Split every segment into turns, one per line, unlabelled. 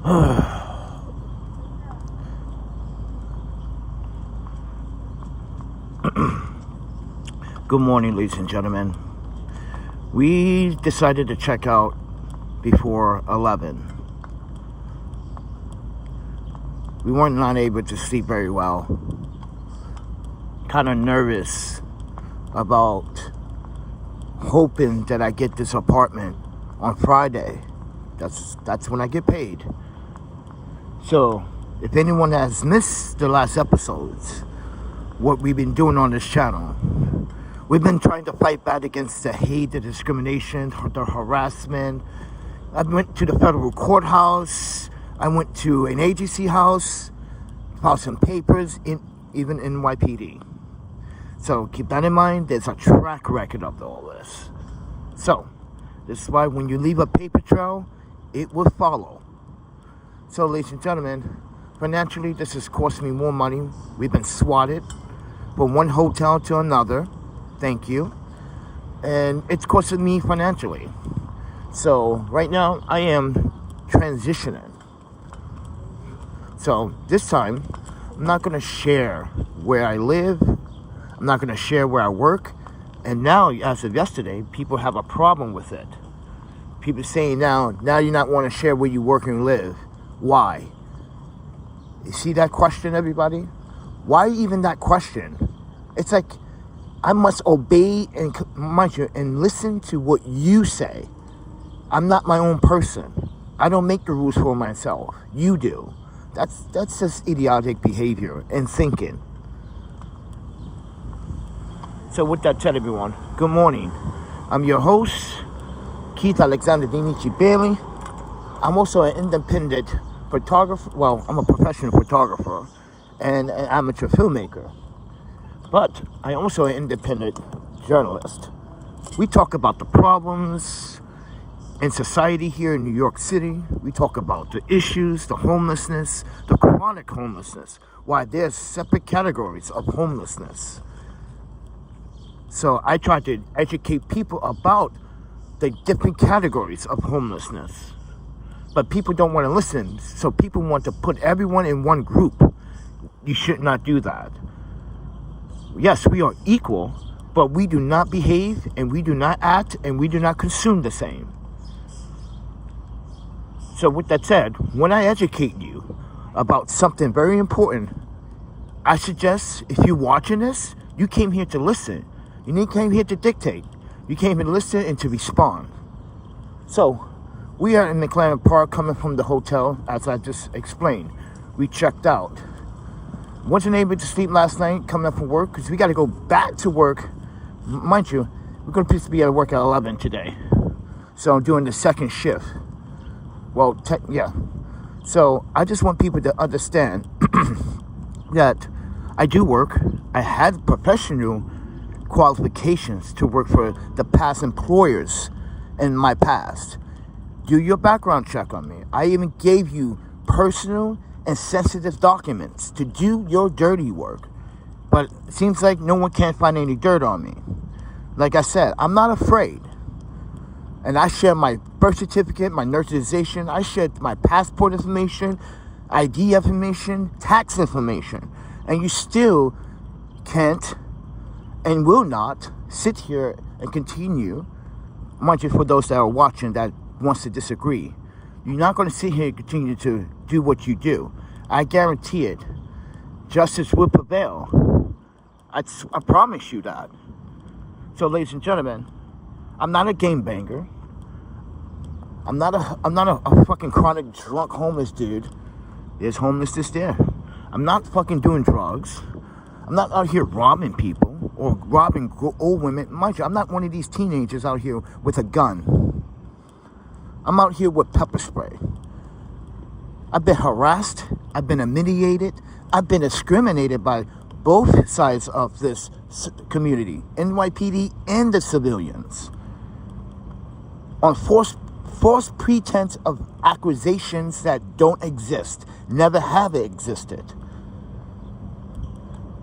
Good morning, ladies and gentlemen. We decided to check out before 11. We weren't not able to sleep very well. Kind of nervous about hoping that I get this apartment on Friday. That's when I get paid. So, if anyone has missed the last episodes, what we've been doing on this channel, we've been trying to fight back against the hate, the discrimination, the harassment. I went to the federal courthouse. I went to an agency house, filed some papers, even in NYPD. So keep that in mind. There's a track record of all this. So this is why when you leave a paper trail, it will follow. So ladies and gentlemen, financially this has cost me more money. We've been swatted from one hotel to another. Thank you. And it's costing me financially. So right now I am transitioning. So this time I'm not going to share where I live. I'm not going to share where I work. And now, as of yesterday, people have a problem with it. People saying now you not want to share where you work and live. Why? You see that question, everybody? Why even that question? It's like I must obey and mind you, and listen to what you say. I'm not my own person. I don't make the rules for myself. You do. That's just idiotic behavior and thinking. So with that said, everyone, good morning. I'm your host, Keith Alexander Dinichi Bailey. I'm also an independent photographer. Well, I'm a professional photographer and an amateur filmmaker. But I'm also an independent journalist. We talk about the problems in society here in New York City. We talk about the issues, the homelessness, the chronic homelessness. Why there's separate categories of homelessness. So I try to educate people about the different categories of homelessness. But people don't want to listen. So people want to put everyone in one group. You should not do that. Yes, we are equal, but we do not behave and we do not act and we do not consume the same. So with that said, when I educate you about something very important, I suggest if you're watching this, you came here to listen. You came here to dictate. You came here to listen and to respond. So we are in McLaren Park coming from the hotel, as I just explained. We checked out. Wasn't able to sleep last night coming up from work because we got to go back to work. Mind you, we're going to be at work at 11 today. So I'm doing the second shift. Well, yeah. So I just want people to understand that I do work. I had professional qualifications to work for the past employers in my past. Do your background check on me. I even gave you personal and sensitive documents to do your dirty work. But it seems like no one can find any dirt on me. Like I said, I'm not afraid. And I share my birth certificate, my nurserization. I shared my passport information, ID information, tax information. And you still can't and will not sit here and continue, mind you, for those that are watching that wants to disagree. You're not going to sit here and continue to do what you do. I guarantee it. Justice will prevail. I promise you that. So, ladies and gentlemen, I'm not a game banger. I'm not a fucking chronic drunk homeless dude. There's homelessness there. I'm not fucking doing drugs. I'm not out here robbing people or robbing old women. Mind you, I'm not one of these teenagers out here with a gun. I'm out here with pepper spray. I've been harassed. I've been humiliated. I've been discriminated by both sides of this community, NYPD and the civilians, on false pretense of accusations that don't exist, never have existed.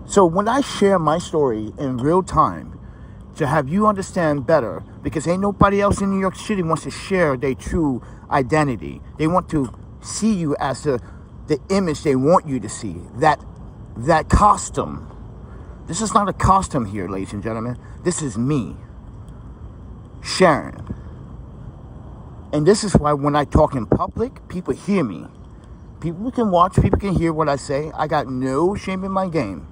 So when I share my story in real time, to have you understand better, because ain't nobody else in New York City wants to share their true identity. They want to see you as the image they want you to see. That costume. This is not a costume here, ladies and gentlemen. This is me, Sharon. And this is why when I talk in public, people hear me. People can watch, people can hear what I say. I got no shame in my game.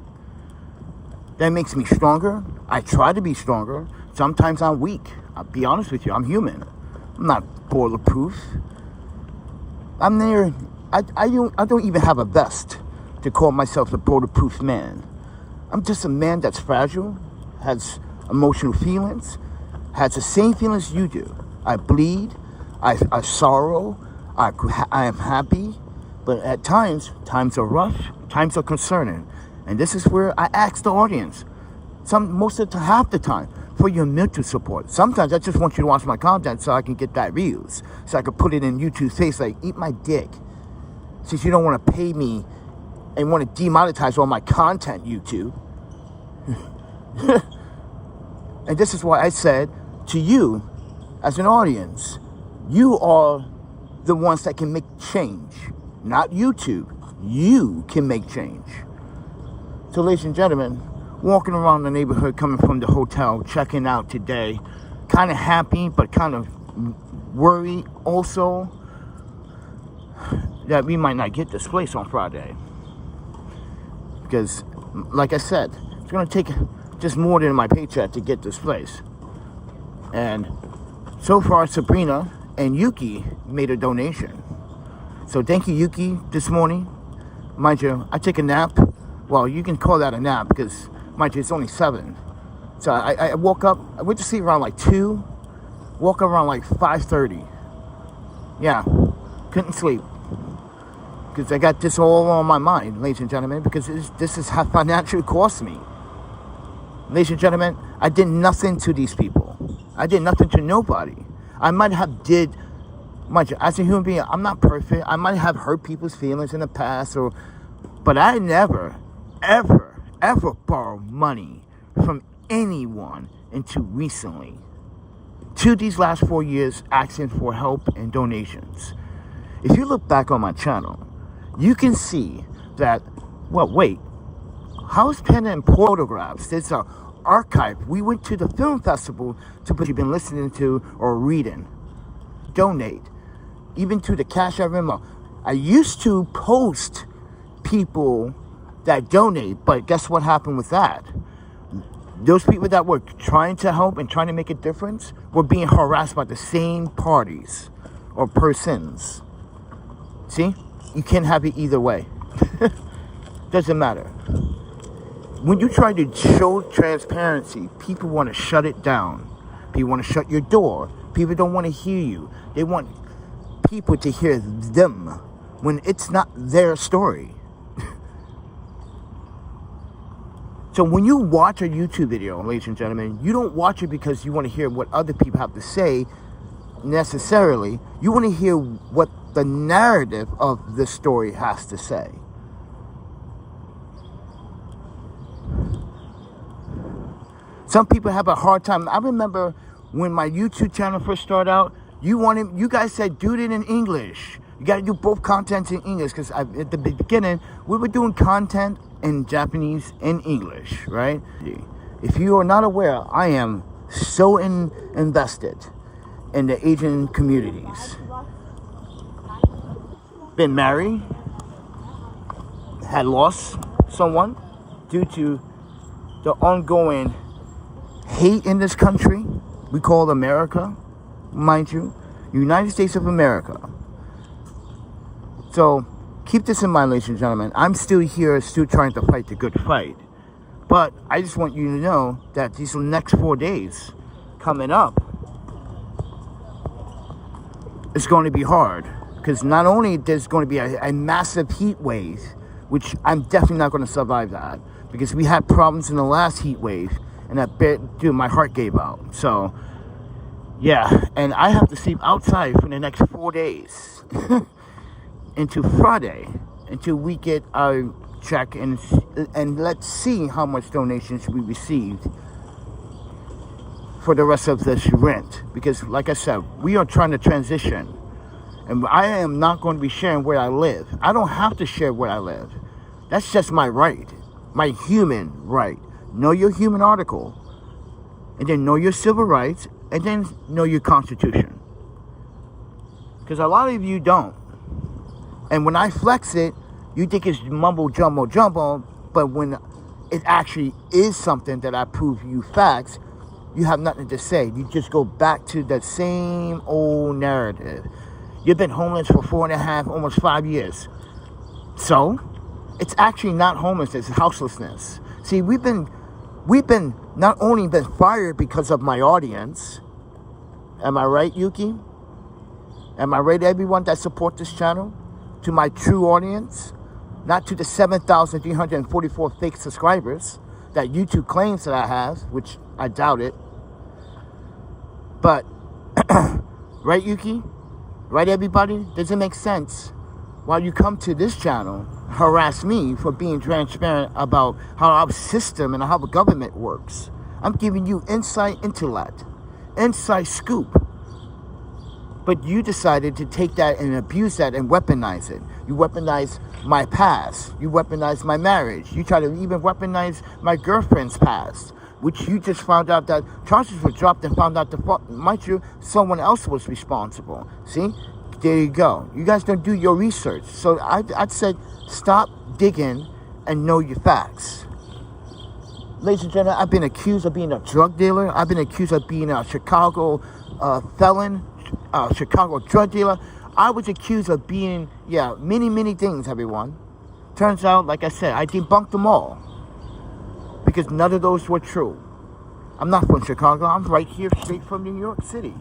That makes me stronger. I try to be stronger. Sometimes I'm weak. I'll be honest with you, I'm human. I'm not bulletproof. I'm there. I don't even have a vest to call myself a bulletproof man. I'm just a man that's fragile, has emotional feelings, has the same feelings you do. I bleed, I sorrow, I am happy, but at times are rough, times are concerning. And this is where I ask the audience, half the time, for your mental support. Sometimes I just want you to watch my content so I can get that views, so I can put it in YouTube's face like, eat my dick. Since you don't want to pay me and want to demonetize all my content, YouTube. And this is why I said to you, as an audience, you are the ones that can make change, not YouTube. You can make change. So, ladies and gentlemen, walking around the neighborhood, coming from the hotel, checking out today, kind of happy, but kind of worried also that we might not get this place on Friday. Because, like I said, it's going to take just more than my paycheck to get this place. And so far, Sabrina and Yuki made a donation. So thank you, Yuki, this morning. Mind you, I take a nap. Well, you can call that a nap because, mind you, it's only 7. So I woke up, I went to sleep around like 2, woke up around like 5:30. Yeah, couldn't sleep. Because I got this all on my mind, ladies and gentlemen, because this is how financially cost me. Ladies and gentlemen, I did nothing to these people. I did nothing to nobody. I might have mind you, as a human being, I'm not perfect. I might have hurt people's feelings in the past, but I never, ever borrowed money from anyone until recently. To these last 4 years, asking for help and donations. If you look back on my channel, you can see that, well, wait, how's Panda and Photographs? There's an archive. We went to the film festival to what you've been listening to or reading. Donate. Even to the Cash App Venmo. I used to post people that donate, but guess what happened with that? Those people that were trying to help and trying to make a difference were being harassed by the same parties or persons. See? You can't have it either way. Doesn't matter. When you try to show transparency, people want to shut it down. People want to shut your door. People don't want to hear you. They want people to hear them when it's not their story. So when you watch a YouTube video, ladies and gentlemen, you don't watch it because you want to hear what other people have to say necessarily. You want to hear what the narrative of the story has to say. Some people have a hard time. I remember when my YouTube channel first started out, you guys said do it in English. You got to do both contents in English because at the beginning, we were doing content in Japanese and English, right? If you are not aware, I am so invested in the Asian communities. Been married, had lost someone due to the ongoing hate in this country we call America, mind you, United States of America. So keep this in mind, ladies and gentlemen. I'm still here, still trying to fight the good fight. But I just want you to know that these next 4 days coming up, it's going to be hard. Because not only there's going to be a massive heat wave, which I'm definitely not going to survive that. Because we had problems in the last heat wave, and my heart gave out. So, yeah, and I have to sleep outside for the next 4 days. Until Friday, until we get our check, and let's see how much donations we received for the rest of this rent. Because, like I said, we are trying to transition And I am not going to be sharing where I live. I don't have to share where I live. That's just my right. My human right. Know your human article. And then know your civil rights. And then know your Constitution. Because a lot of you don't. And when I flex it, you think it's mumbo jumbo. But when it actually is something that I prove you facts, you have nothing to say. You just go back to the same old narrative. You've been homeless for 4.5, almost 5 years. So, it's actually not homelessness, it's houselessness. See, we've been not only been fired because of my audience. Am I right, Yuki? Am I right, everyone that support this channel? To my true audience? Not to the 7,344 fake subscribers that YouTube claims that I have, which I doubt it. But, right, Yuki? Right, everybody? Does it make sense? While you come to this channel, harass me for being transparent about how our system and how the government works. I'm giving you insight, intellect, inside scoop. But you decided to take that and abuse that and weaponize it. You weaponize my past. You weaponize my marriage. You try to even weaponize my girlfriend's past, which you just found out that charges were dropped and found out mind you, someone else was responsible. See? There you go. You guys don't do your research. So I'd said stop digging and know your facts. Ladies and gentlemen, I've been accused of being a drug dealer. I've been accused of being a Chicago felon, Chicago drug dealer. I was accused of being, many things, everyone. Turns out, like I said, I debunked them all. Because none of those were true. I'm not from Chicago. I'm right here straight from New York City.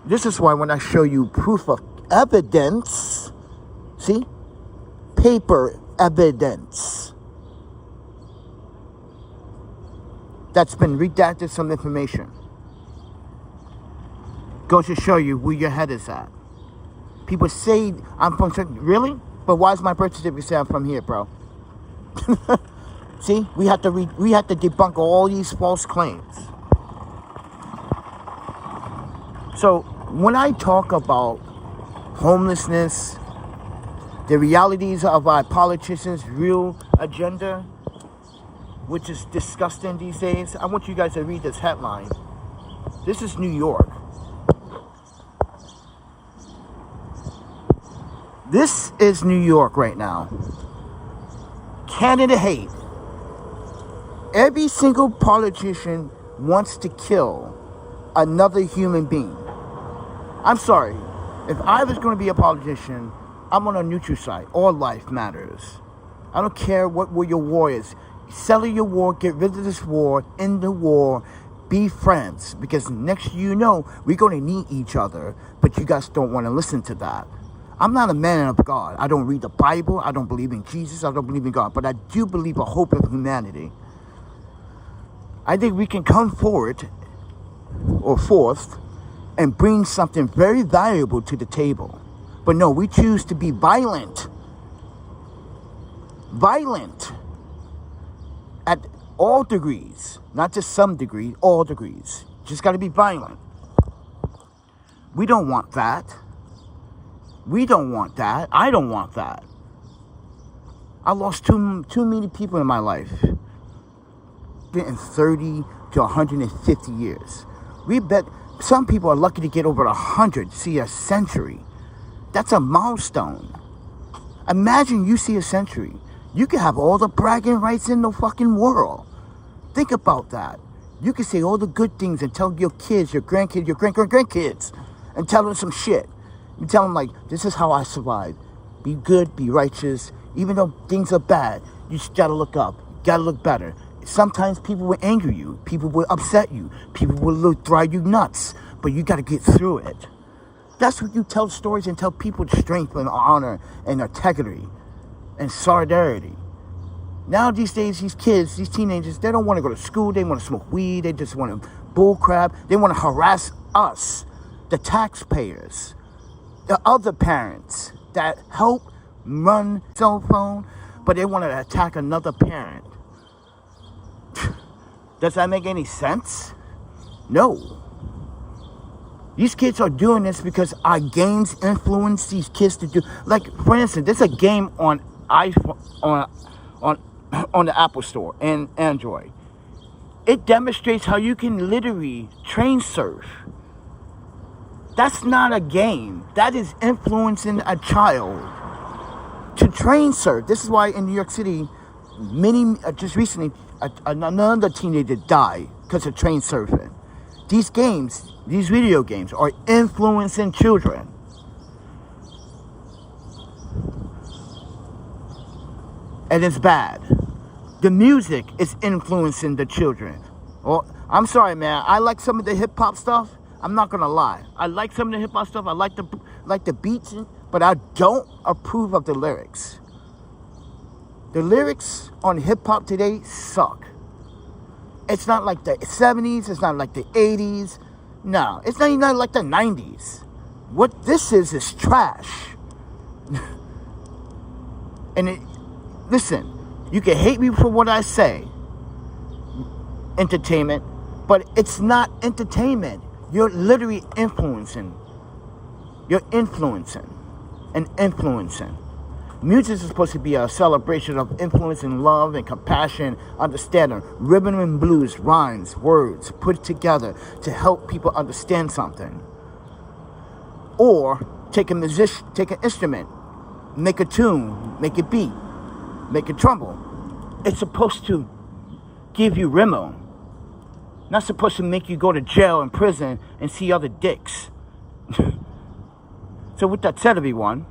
This is why when I show you proof of evidence, see? Paper evidence. That's been redacted some information. Goes to show you where your head is at. People say I'm from Chicago. Really? But why is my birth certificate say I'm from here, bro? See? We have to debunk all these false claims. So, when I talk about homelessness, the realities of our politicians' real agenda, which is disgusting these days, I want you guys to read this headline. This is New York. This is New York right now. Canada hate. Every single politician wants to kill another human being. I'm sorry. If I was going to be a politician, I'm on a neutral side. All life matters. I don't care what your war is. Settle your war. Get rid of this war. End the war. Be friends. Because next you know, we're going to need each other. But you guys don't want to listen to that. I'm not a man of God. I don't read the Bible. I don't believe in Jesus. I don't believe in God. But I do believe a hope of humanity. I think we can come forward or forth and bring something very valuable to the table. But no, we choose to be violent. Violent. At all degrees. Not just some degree, all degrees. Just got to be violent. We don't want that. We don't want that. I don't want that. I lost too many people in my life. In 30 to 150 years. We bet some people are lucky to get over 100, see a century. That's a milestone. Imagine you see a century. You can have all the bragging rights in the fucking world. Think about that. You can say all the good things and tell your kids, your grandkids, your grandkids, and tell them some shit. You tell them, like, this is how I survived. Be good, be righteous. Even though things are bad, you just gotta look up. You gotta look better. Sometimes people will anger you. People will upset you. People will drive you nuts. But you gotta get through it. That's what you tell stories and tell people strength and honor and integrity and solidarity. Now these days, these kids, these teenagers, they don't want to go to school. They want to smoke weed. They just want to bull crap. They want to harass us, the taxpayers, the other parents that help run cell phone, but they want to attack another parent. Does that make any sense? No. These kids are doing this because our games influence these kids to do. Like, for instance, there's a game on iPhone, on the Apple Store and Android. It demonstrates how you can literally train surf. That's not a game. That is influencing a child to train surf. This is why in New York City, just recently, another teenager died because of train surfing. These games, these video games, are influencing children. And it's bad. The music is influencing the children. Well, I'm sorry, man. I like some of the hip hop stuff. I'm not gonna lie. I like some of the hip hop stuff. I like the beats, but I don't approve of the lyrics. The lyrics on hip hop today suck. It's not like the 70s. It's not like the 80s. No, it's not even like the 90s. What this is trash. And listen, you can hate me for what I say, entertainment, but it's not entertainment. You're literally influencing. You're influencing and influencing. Music is supposed to be a celebration of influencing love and compassion, understanding, rhythm and blues, rhymes, words put together to help people understand something. Or take an instrument, make a tune, make a beat, make it tremble. It's supposed to give you rhythm. Not supposed to make you go to jail and prison and see other dicks. So with that said, everyone,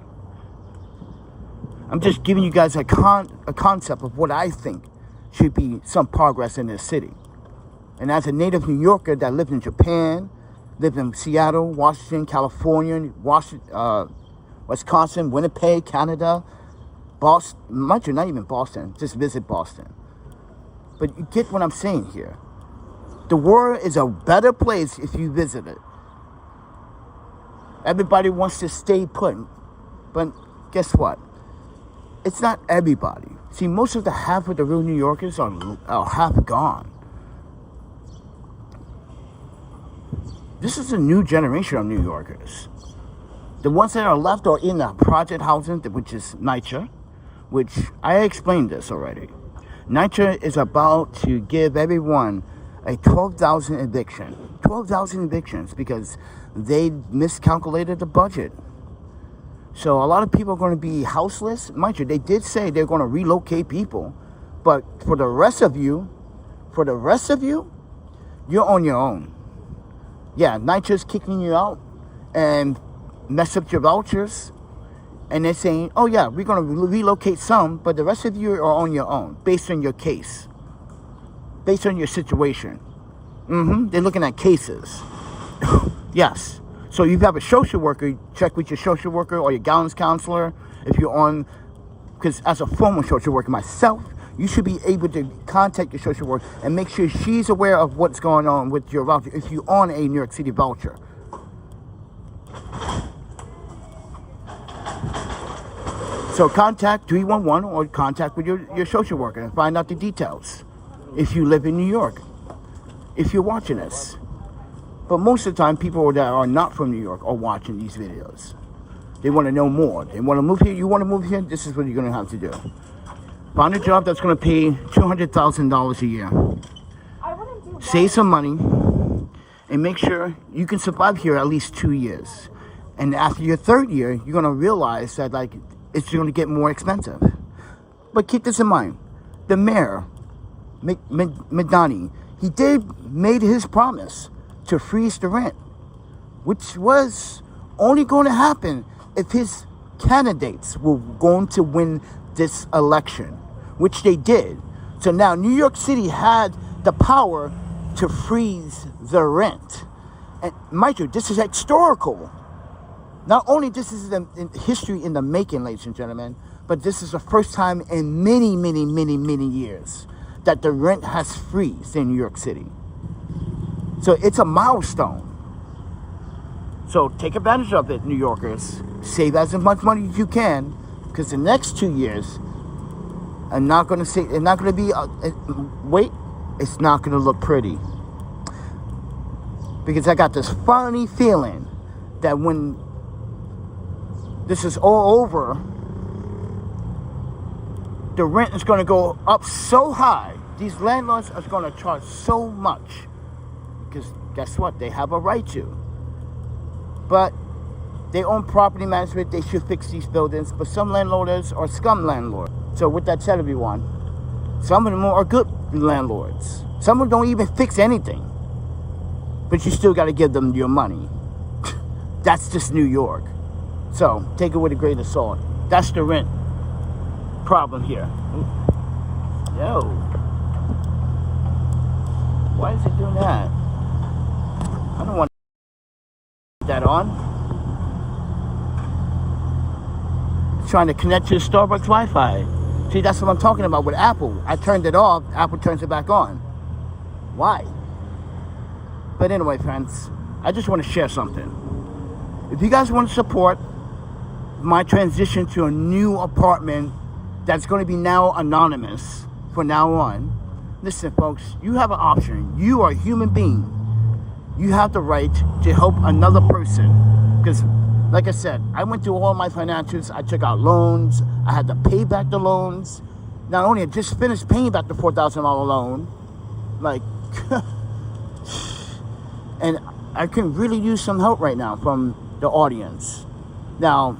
I'm just giving you guys a concept of what I think should be some progress in this city. And as a native New Yorker that lived in Japan, lived in Seattle, Washington, California, Wisconsin, Winnipeg, Canada, Boston, mind you, not even Boston, just visit Boston. But you get what I'm saying here. The world is a better place if you visit it. Everybody wants to stay put, but guess what? It's not everybody. See, most of the half of the real New Yorkers are half gone. This is a new generation of New Yorkers. The ones that are left are in the project housing, which is NYCHA, which I explained this already. NYCHA is about to give everyone a 12,000 eviction. 12,000 evictions because they miscalculated the budget. So a lot of people are going to be houseless. Mind you, they did say they're going to relocate people. But for the rest of you, you're on your own. Yeah, NYCHA's kicking you out and mess up your vouchers. And they're saying, oh yeah, we're going to relocate some, but the rest of you are on your own based on your case. Based on your situation. They're looking at cases. Yes. So if you have a social worker, check with your social worker or your guidance counselor. If you're on, because as a former social worker myself, you should be able to contact your social worker and make sure she's aware of what's going on with your voucher if you're on a New York City voucher. So contact 311 or contact with your social worker and find out the details. If you live in New York, if you're watching this. But most of the time, people that are not from New York are watching these videos. They want to know more. They want to move here. You want to move here? This is what you're going to have to do. Find a job that's going to pay $200,000 a year. Save some money and make sure you can survive here at least 2 years. And after your third year, you're going to realize that it's going to get more expensive. But keep this in mind. The mayor, Madani, he made his promise to freeze the rent, which was only going to happen if his candidates were going to win this election, which they did. So now New York City had the power to freeze the rent. And mind you, this is historical. Not only this is history in the making, ladies and gentlemen, but this is the first time in many, many, many, many years that the rent has freezed in New York City. So it's a milestone. So take advantage of it, New Yorkers. Save as much money as you can, because the next 2 years are not going to say, it's not going to be, it's not going to look pretty. Because I got this funny feeling that when this is all over, the rent is going to go up so high. These landlords are going to charge so much. Because guess what? They have a right to. But they own property management. They should fix these buildings. But some landlords are scum landlords. So with that said, everyone, some of them are good landlords. Some of them don't even fix anything. But you still got to give them your money. That's just New York. So take it with a grain of salt. That's the rent problem here. Yo. Why is it doing that? I don't want that on. It's trying to connect to the Starbucks Wi-Fi. See, that's what I'm talking about with Apple. I turned it off. Apple turns it back on. Why? But anyway, friends, I just want to share something. If you guys want to support my transition to a new apartment that's going to be now anonymous from now on, listen, folks, you have an option. You are a human being. You have the right to help another person. Because, like I said, I went through all my financials. I took out loans. I had to pay back the loans. Not only I just finished paying back the $4,000 loan, like, and I can really use some help right now from the audience. Now,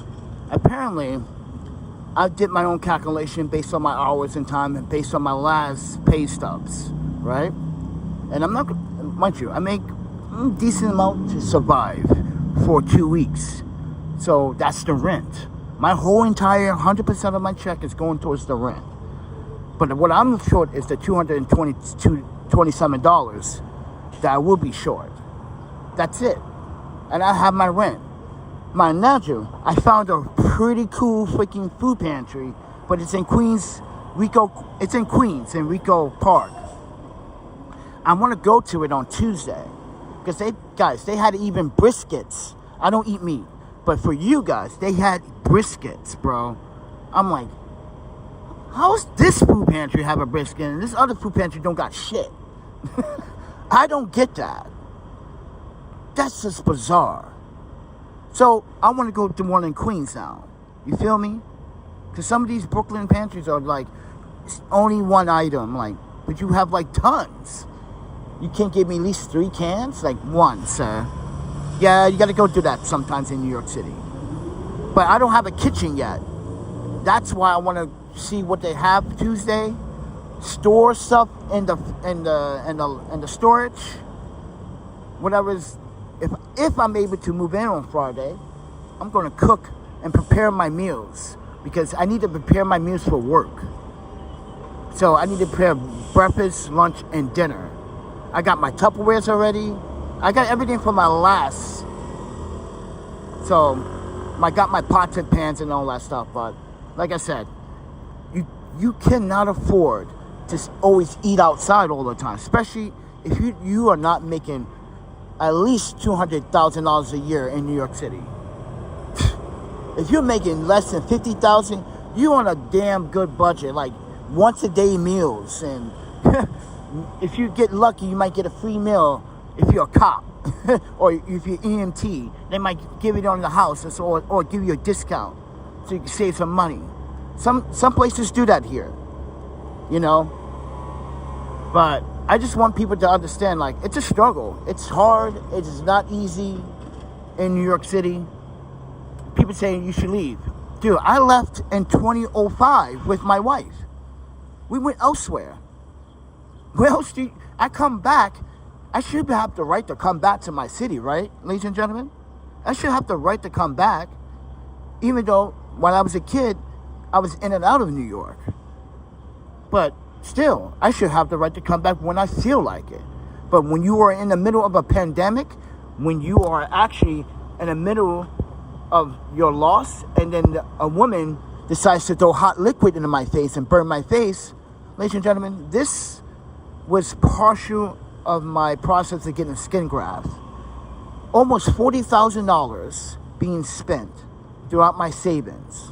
apparently, I did my own calculation based on my hours and time and based on my last pay stubs, right? And I'm not, mind you, I make a decent amount to survive for 2 weeks. So that's the rent. My whole entire 100% of my check is going towards the rent. But what I'm short is the $227 that I will be short. That's it. And I have my rent. Mind you, I found a pretty cool freaking food pantry, but it's in Queens, it's in Queens, in Rico Park. I want to go to it on Tuesday. Because they had even briskets. I don't eat meat. But for you guys, they had briskets, bro. I'm like, how's this food pantry have a brisket and this other food pantry don't got shit? I don't get that. That's just bizarre. So I want to go to one in Queens now. You feel me? Because some of these Brooklyn pantries are like, it's only one item. Like, but you have like tons. You can't give me at least 3 cans? Like, one, sir. Yeah, you got to go do that sometimes in New York City. But I don't have a kitchen yet. That's why I want to see what they have Tuesday. Store stuff in the storage. Whatever's. If I'm able to move in on Friday, I'm going to cook and prepare my meals. Because I need to prepare my meals for work. So I need to prepare breakfast, lunch, and dinner. I got my Tupperwares already. I got everything for my last. So I got my pots and pans and all that stuff. But like I said, you cannot afford to always eat outside all the time. Especially if you are not making at least $200,000 a year in New York City. If you're making less than $50,000, you're on a damn good budget. Like once a day meals. And if you get lucky, you might get a free meal if you're a cop. Or if you're EMT, they might give it on the house or give you a discount so you can save some money. Some places do that here, you know. But I just want people to understand, like, it's a struggle. It's hard. It is not easy in New York City. People saying you should leave. Dude, I left in 2005 with my wife. We went elsewhere. Where else do I come back? I should have the right to come back to my city, right, ladies and gentlemen? I should have the right to come back, even though when I was a kid, I was in and out of New York. But still, I should have the right to come back when I feel like it. But when you are in the middle of a pandemic, when you are actually in the middle of your loss, and then a woman decides to throw hot liquid into my face and burn my face, ladies and gentlemen, this was partial of my process of getting skin grafts. Almost $40,000 being spent throughout my savings.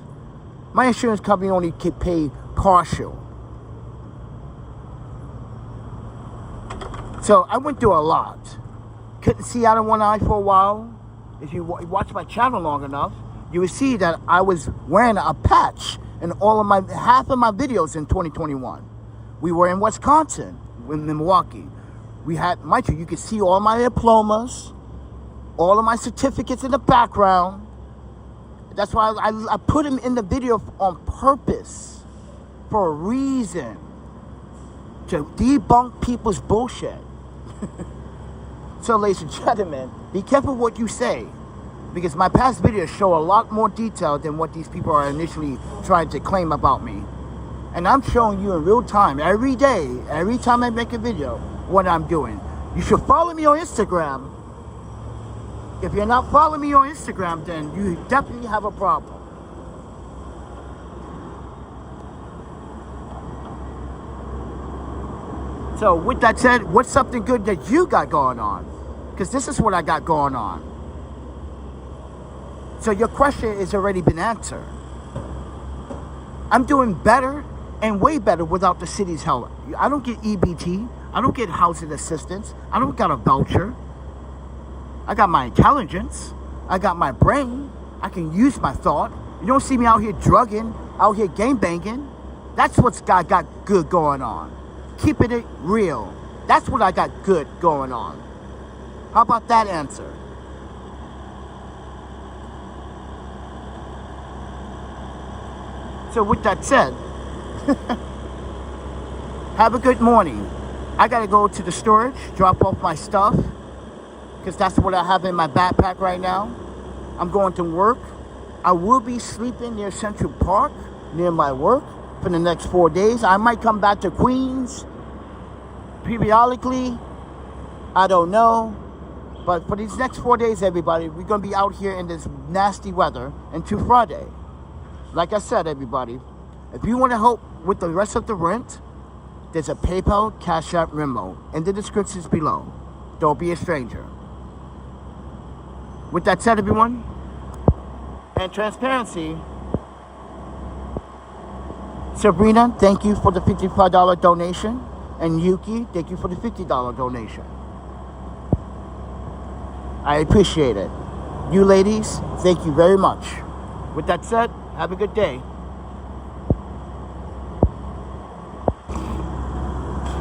My insurance company only could pay partial. So I went through a lot. couldn't see out of one eye for a while, if you watch my channel long enough, you would see that I was wearing a patch in half of my videos in 2021. We were in Wisconsin, in Milwaukee. We had, mind you could see all my diplomas, all of my certificates in the background. That's why I put them in the video on purpose, for a reason, to debunk people's bullshit. So, ladies and gentlemen, be careful what you say, because my past videos show a lot more detail than what these people are initially trying to claim about me. And I'm showing you in real time, every day, every time I make a video, what I'm doing. You should follow me on Instagram. If you're not following me on Instagram, then you definitely have a problem. So with that said, what's something good that you got going on? Because this is what I got going on. So your question has already been answered. I'm doing better and way better without the city's help. I don't get EBT. I don't get housing assistance. I don't got a voucher. I got my intelligence. I got my brain. I can use my thought. You don't see me out here drugging, out here game banging. That's what's got good going on. Keeping it real. That's what I got good going on. How about that answer? So with that said, have a good morning. I gotta go to the storage, drop off my stuff, because that's what I have in my backpack right now. I'm going to work. I will be sleeping near Central Park, near my work, for the next 4 days. I might come back to Queens periodically. I don't know. But for these next 4 days, everybody, we're going to be out here in this nasty weather until Friday. Like I said, everybody, if you want to help with the rest of the rent, there's a PayPal, Cash App, Venmo in the descriptions below. Don't be a stranger. With that said, everyone, and transparency, Sabrina, thank you for the $55 donation. And Yuki, thank you for the $50 donation. I appreciate it. You ladies, thank you very much. With that said, have a good day.